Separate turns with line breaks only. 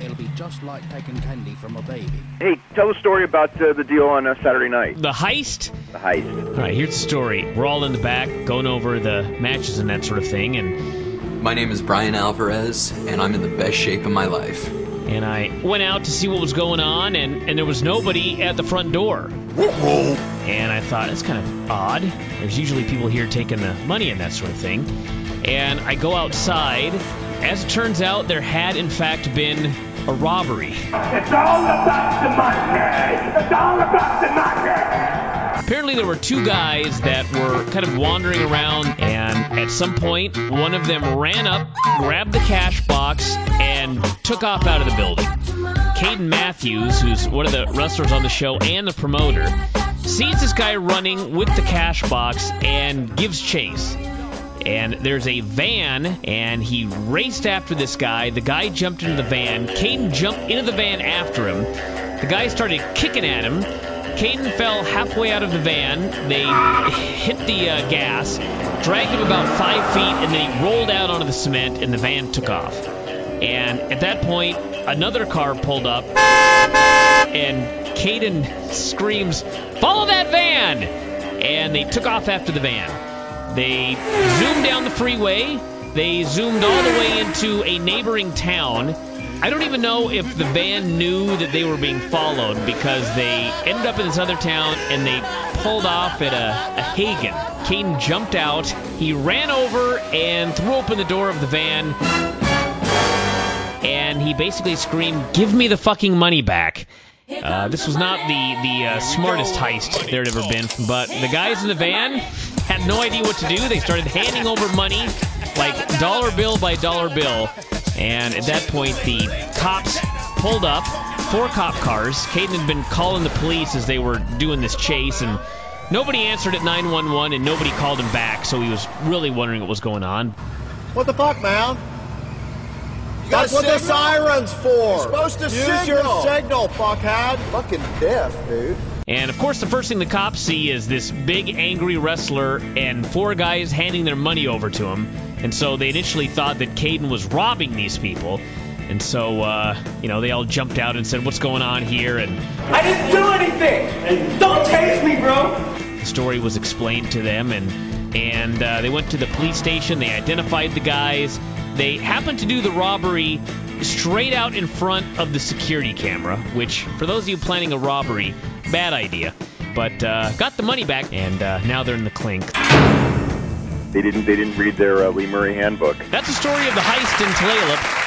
It'll be just like taking candy from a baby.
Hey, tell the story about the deal on Saturday night.
The heist?
The heist.
All right, here's the story. We're all in the back going over the matches and that sort of thing, and
my name is Brian Alvarez, and I'm in the best shape of my life.
And I went out to see what was going on, and there was nobody at the front door. And I thought, that's kind of odd. There's usually people here taking the money and that sort of thing. And I go outside. As it turns out, there had, in fact, been a robbery.
It's all about the money! It's all about the money!
Apparently there were two guys that were kind of wandering around, and at some point, one of them ran up, grabbed the cash box, and took off out of the building. Caden Matthews, who's one of the wrestlers on the show and the promoter, sees this guy running with the cash box and gives chase. And there's a van, and he raced after this guy. The guy jumped into the van. Caden jumped into the van after him. The guy started kicking at him. Caden fell halfway out of the van. They hit the gas, dragged him about 5 feet, and then he rolled out onto the cement, and the van took off. And at that point, another car pulled up, and Caden screams, "Follow that van!" And they took off after the van. They zoomed down the freeway. They zoomed all the way into a neighboring town. I don't even know if the van knew that they were being followed, because they ended up in this other town and they pulled off at a Hagen. Caden jumped out. He ran over and threw open the door of the van. And he basically screamed, "Give me the fucking money back." This was not the smartest heist there had ever been, but the guys in the van had no idea what to do. They started handing over money, like dollar bill by dollar bill. And at that point, the cops pulled up, 4 cop cars. Caden had been calling the police as they were doing this chase, and nobody answered at 911, and nobody called him back, so he was really wondering what was going on.
What the fuck, man? That's what the siren's for. You're supposed to use your signal, fuckhead. Fucking deaf, dude.
And of course, the first thing the cops see is this big angry wrestler and 4 guys handing their money over to him. And so they initially thought that Caden was robbing these people. And so, they all jumped out and said, "What's going on here?" And
I didn't do anything! And don't tase me, bro!
the story was explained to them, and they went to the police station. They identified the guys. They happened to do the robbery straight out in front of the security camera, which, for those of you planning a robbery, bad idea. But got the money back, and now they're in the clink.
They didn't read their Lee Murray handbook.
That's the story of the heist in Tulalip.